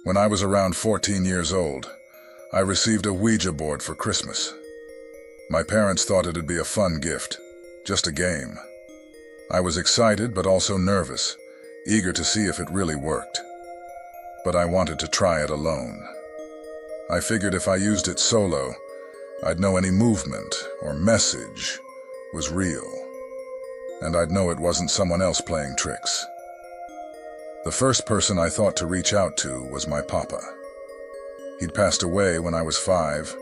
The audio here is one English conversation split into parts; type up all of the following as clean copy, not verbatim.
When I was around 14 years old, I received a Ouija board for Christmas. My parents thought it'd be a fun gift, just a game. I was excited but also nervous, eager to see if it really worked. But I wanted to try it alone. I figured if I used it solo, I'd know any movement or message was real, and I'd know it wasn't someone else playing tricks. The first person I thought to reach out to was my papa. He'd passed away when I was 5,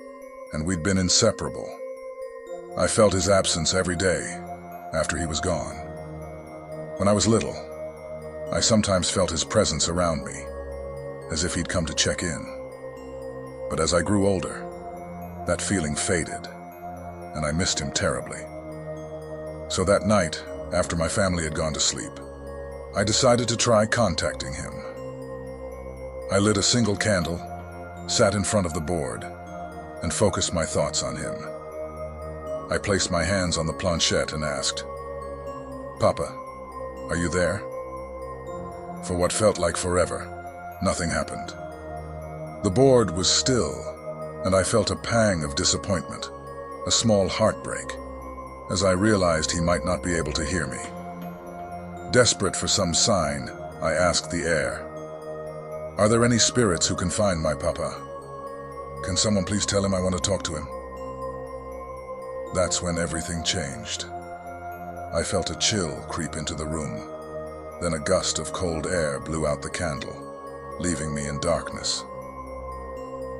and we'd been inseparable. I felt his absence every day after he was gone. When I was little, I sometimes felt his presence around me, as if he'd come to check in. But as I grew older, that feeling faded, and I missed him terribly. So that night, after my family had gone to sleep, I decided to try contacting him. I lit a single candle, sat in front of the board, and focused my thoughts on him. I placed my hands on the planchette and asked, "Papa, are you there?" For what felt like forever, nothing happened. The board was still, and I felt a pang of disappointment, a small heartbreak, as I realized he might not be able to hear me. Desperate for some sign, I asked the air, "Are there any spirits who can find my papa? Can someone please tell him I want to talk to him?" That's when everything changed. I felt a chill creep into the room. Then a gust of cold air blew out the candle, leaving me in darkness.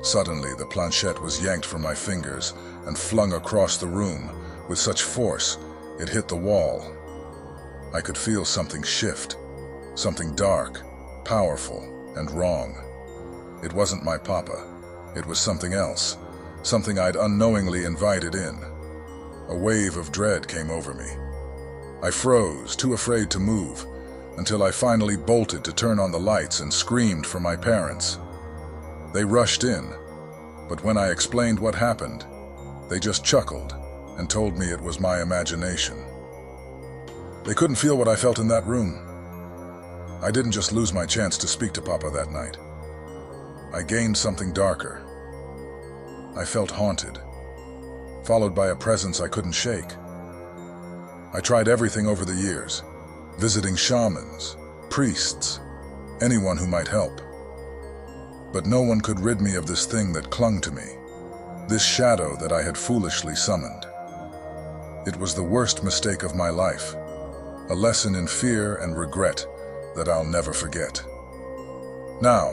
Suddenly, the planchette was yanked from my fingers and flung across the room with such force it hit the wall. I could feel something shift, something dark, powerful, and wrong. It wasn't my papa. It was something else, something I'd unknowingly invited in. A wave of dread came over me. I froze, too afraid to move, until I finally bolted to turn on the lights and screamed for my parents. They rushed in, but when I explained what happened, they just chuckled and told me it was my imagination. They couldn't feel what I felt in that room. I didn't just lose my chance to speak to Papa that night. I gained something darker. I felt haunted, followed by a presence I couldn't shake. I tried everything over the years, visiting shamans, priests, anyone who might help. But no one could rid me of this thing that clung to me, this shadow that I had foolishly summoned. It was the worst mistake of my life, a lesson in fear and regret that I'll never forget. Now,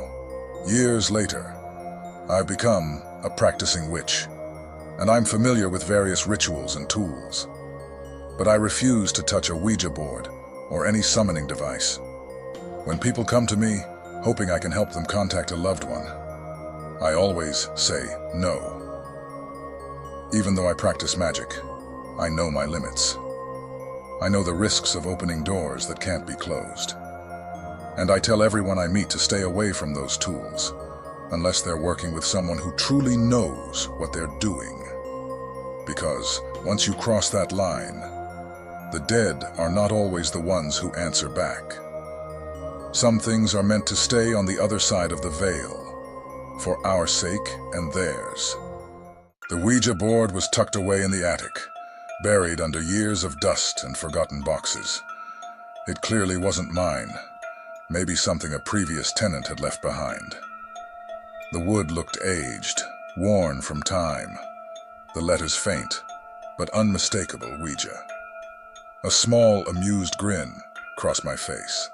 years later, I've become a practicing witch, and I'm familiar with various rituals and tools. But I refuse to touch a Ouija board or any summoning device. When people come to me, hoping I can help them contact a loved one, I always say no. Even though I practice magic, I know my limits. I know the risks of opening doors that can't be closed. And I tell everyone I meet to stay away from those tools, unless they're working with someone who truly knows what they're doing. Because once you cross that line, the dead are not always the ones who answer back. Some things are meant to stay on the other side of the veil, for our sake and theirs. The Ouija board was tucked away in the attic, buried under years of dust and forgotten boxes. It clearly wasn't mine, maybe something a previous tenant had left behind. The wood looked aged, worn from time, the letters faint, but unmistakable Ouija. A small, amused grin crossed my face.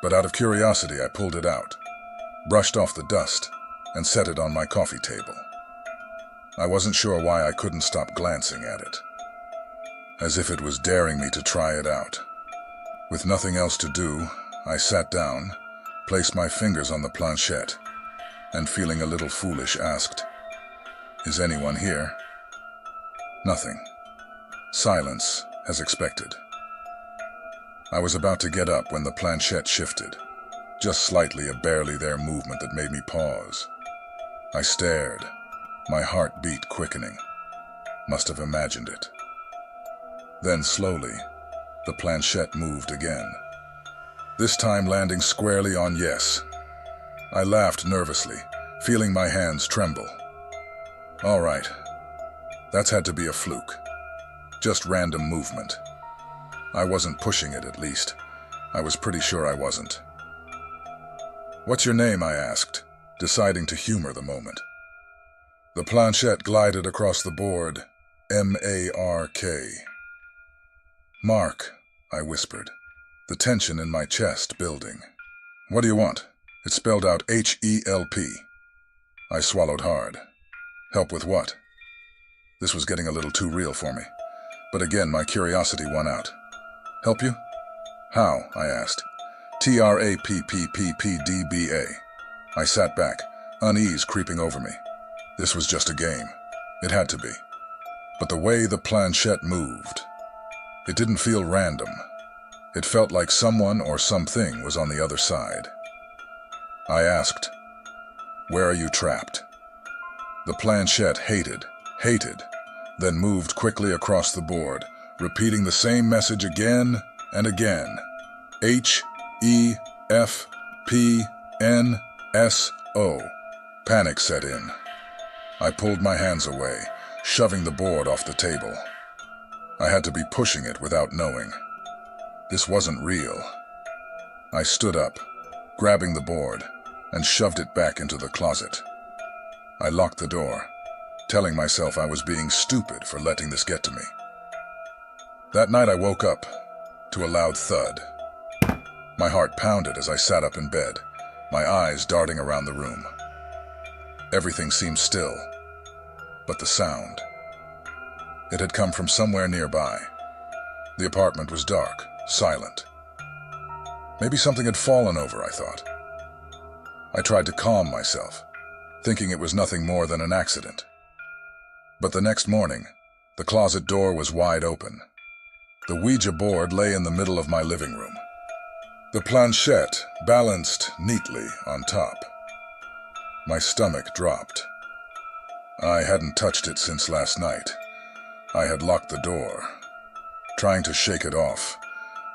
But out of curiosity, I pulled it out, brushed off the dust, and set it on my coffee table. I wasn't sure why I couldn't stop glancing at it, as if it was daring me to try it out. With nothing else to do, I sat down, placed my fingers on the planchette, and feeling a little foolish, asked, "Is anyone here?" Nothing. Silence, as expected. I was about to get up when the planchette shifted, just slightly, a barely there movement that made me pause. I stared, my heart beat quickening. Must have imagined it. Then slowly, the planchette moved again, this time landing squarely on yes. I laughed nervously, feeling my hands tremble. All right, that's had to be a fluke. Just random movement. I wasn't pushing it, at least. I was pretty sure I wasn't. "What's your name?" I asked, deciding to humor the moment. The planchette glided across the board. M-A-R-K. "Mark," I whispered, the tension in my chest building. "What do you want?" It spelled out H-E-L-P. I swallowed hard. Help with what? This was getting a little too real for me. But again, my curiosity won out. "Help you?" "How?" I asked. "T-R-A-P-P-P-P-D-B-A. I sat back, unease creeping over me. This was just a game. It had to be. But the way the planchette moved, it didn't feel random. It felt like someone or something was on the other side. I asked, "Where are you trapped?" The planchette hated, then moved quickly across the board, repeating the same message again and again. H-E-F-P-N-S-O. Panic set in. I pulled my hands away, shoving the board off the table. I had to be pushing it without knowing. This wasn't real. I stood up, grabbing the board, and shoved it back into the closet. I locked the door, telling myself I was being stupid for letting this get to me. That night I woke up to a loud thud. My heart pounded as I sat up in bed, my eyes darting around the room. Everything seemed still, but the sound. It had come from somewhere nearby. The apartment was dark, silent. Maybe something had fallen over, I thought. I tried to calm myself, thinking it was nothing more than an accident. But the next morning, the closet door was wide open. The Ouija board lay in the middle of my living room. The planchette balanced neatly on top. My stomach dropped. I hadn't touched it since last night. I had locked the door. Trying to shake it off,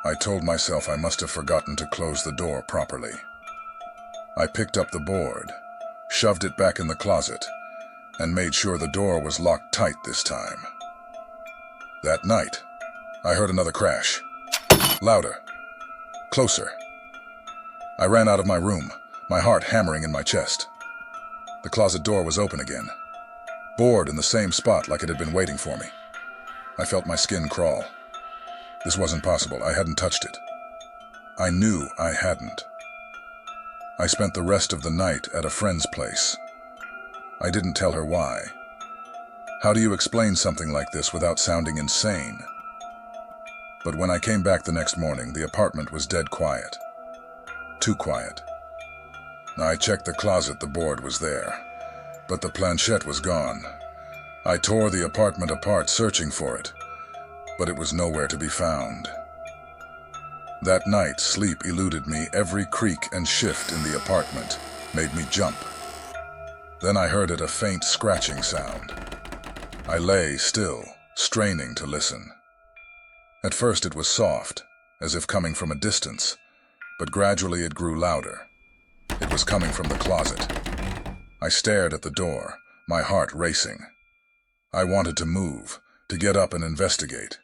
I told myself I must have forgotten to close the door properly. I picked up the board, shoved it back in the closet, and made sure the door was locked tight this time. That night, I heard another crash. Louder. Closer. I ran out of my room, my heart hammering in my chest. The closet door was open again. Board in the same spot like it had been waiting for me. I felt my skin crawl. This wasn't possible. I hadn't touched it. I knew I hadn't. I spent the rest of the night at a friend's place. I didn't tell her why. How do you explain something like this without sounding insane? But when I came back the next morning, the apartment was dead quiet. Too quiet. I checked the closet, the board was there, but the planchette was gone. I tore the apartment apart searching for it, but it was nowhere to be found. That night, sleep eluded me. Every creak and shift in the apartment made me jump. Then I heard a faint scratching sound. I lay still, straining to listen. At first it was soft, as if coming from a distance, but gradually it grew louder. It was coming from the closet. I stared at the door, my heart racing. I wanted to move, to get up and investigate,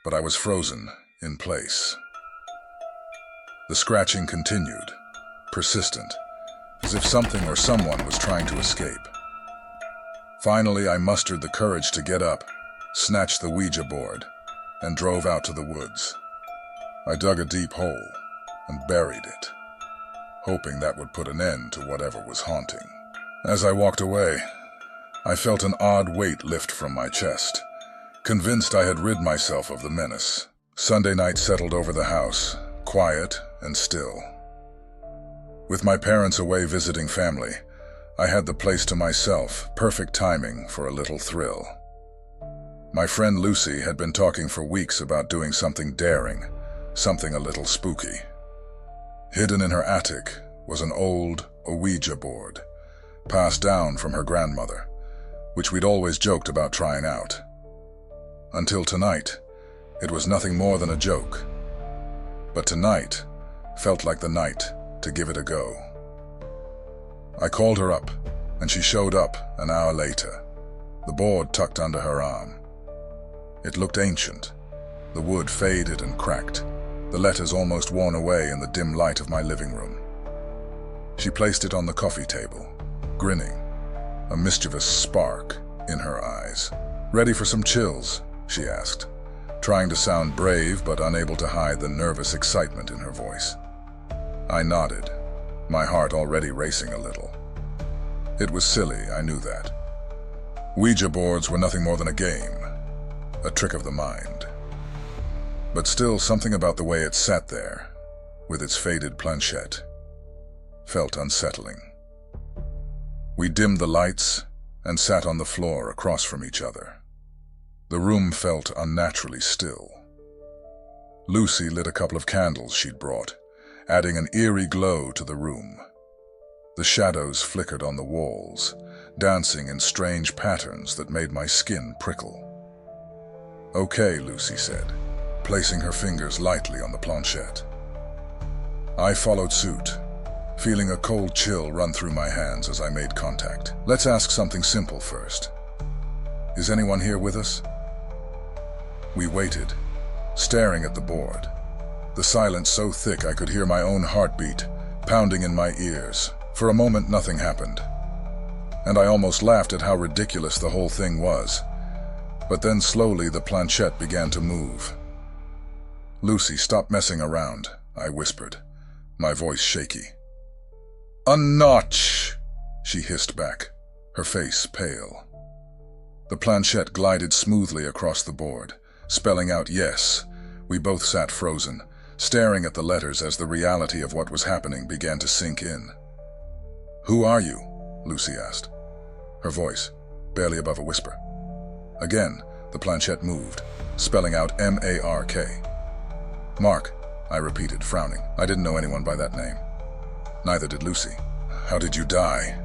but I was frozen in place. The scratching continued, persistent, as if something or someone was trying to escape. Finally, I mustered the courage to get up, snatched the Ouija board, and drove out to the woods. I dug a deep hole and buried it, hoping that would put an end to whatever was haunting. As I walked away, I felt an odd weight lift from my chest, convinced I had rid myself of the menace. Sunday night settled over the house, quiet and still. With my parents away visiting family, I had the place to myself, perfect timing for a little thrill. My friend Lucy had been talking for weeks about doing something daring, something a little spooky. Hidden in her attic was an old Ouija board, passed down from her grandmother, which we'd always joked about trying out. Until tonight, it was nothing more than a joke. But tonight felt like the night to give it a go. I called her up, and she showed up an hour later, the board tucked under her arm. It looked ancient, the wood faded and cracked, the letters almost worn away in the dim light of my living room. She placed it on the coffee table, grinning, a mischievous spark in her eyes. "Ready for some chills?" she asked, trying to sound brave but unable to hide the nervous excitement in her voice. I nodded, my heart already racing a little. It was silly, I knew that. Ouija boards were nothing more than a game, a trick of the mind. But still, something about the way it sat there, with its faded planchette, felt unsettling. We dimmed the lights and sat on the floor across from each other. The room felt unnaturally still. Lucy lit a couple of candles she'd brought, adding an eerie glow to the room. The shadows flickered on the walls, dancing in strange patterns that made my skin prickle. "Okay," Lucy said, placing her fingers lightly on the planchette. I followed suit, feeling a cold chill run through my hands as I made contact. "Let's ask something simple first. Is anyone here with us?" We waited, staring at the board, the silence so thick I could hear my own heartbeat pounding in my ears. For a moment, nothing happened, and I almost laughed at how ridiculous the whole thing was. But then slowly the planchette began to move. "Lucy, stop messing around," I whispered, my voice shaky. "Unnotch," she hissed back, her face pale. The planchette glided smoothly across the board, spelling out yes. We both sat frozen, staring at the letters as the reality of what was happening began to sink in. "Who are you?" Lucy asked, her voice barely above a whisper. Again, the planchette moved, spelling out M-A-R-K. "Mark," I repeated, frowning. I didn't know anyone by that name. Neither did Lucy. "How did you die?"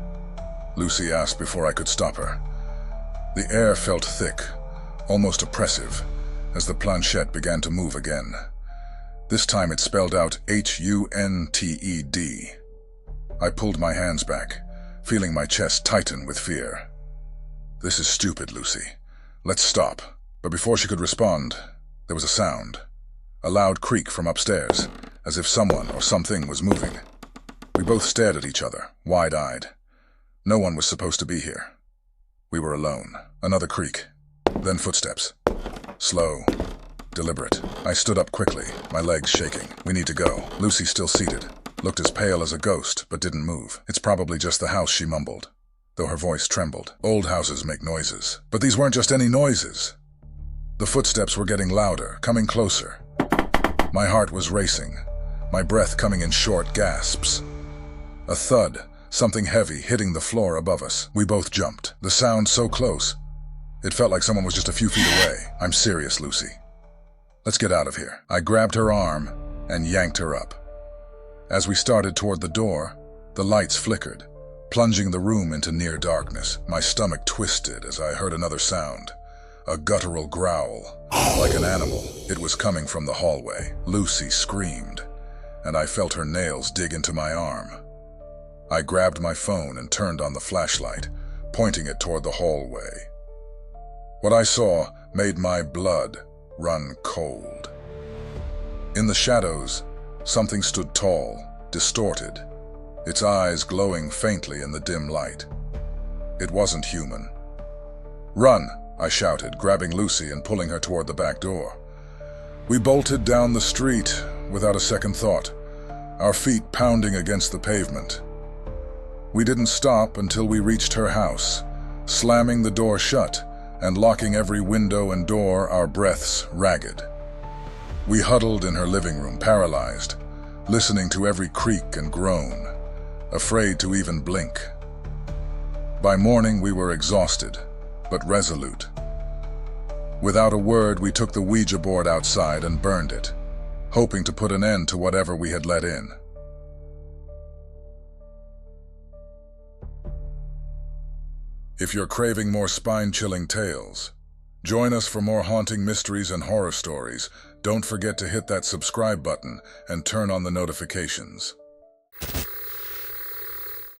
Lucy asked before I could stop her. The air felt thick, almost oppressive, as the planchette began to move again. This time it spelled out H-U-N-T-E-D. I pulled my hands back, feeling my chest tighten with fear. "This is stupid, Lucy. Let's stop." But before she could respond, there was a sound. A loud creak from upstairs, as if someone or something was moving. We both stared at each other, wide-eyed. No one was supposed to be here. We were alone. Another creak, then footsteps. Slow, deliberate. I stood up quickly, my legs shaking. "We need to go." Lucy, still seated, looked as pale as a ghost, but didn't move. "It's probably just the house," she mumbled, though her voice trembled. "Old houses make noises." But these weren't just any noises. The footsteps were getting louder, coming closer. My heart was racing, my breath coming in short gasps. A thud, something heavy hitting the floor above us. We both jumped, the sound so close. It felt like someone was just a few feet away. "I'm serious, Lucy. Let's get out of here." I grabbed her arm and yanked her up. As we started toward the door, the lights flickered, plunging the room into near darkness. My stomach twisted as I heard another sound, a guttural growl, like an animal. It was coming from the hallway. Lucy screamed, and I felt her nails dig into my arm. I grabbed my phone and turned on the flashlight, pointing it toward the hallway. What I saw made my blood run cold. In the shadows, something stood tall, distorted, its eyes glowing faintly in the dim light. It wasn't human. "Run!" I shouted, grabbing Lucy and pulling her toward the back door. We bolted down the street without a second thought, our feet pounding against the pavement. We didn't stop until we reached her house, slamming the door shut and locking every window and door, our breaths ragged. We huddled in her living room, paralyzed, listening to every creak and groan, afraid to even blink. By morning, we were exhausted, but resolute. Without a word, we took the Ouija board outside and burned it, hoping to put an end to whatever we had let in. If you're craving more spine-chilling tales, join us for more haunting mysteries and horror stories. Don't forget to hit that subscribe button and turn on the notifications.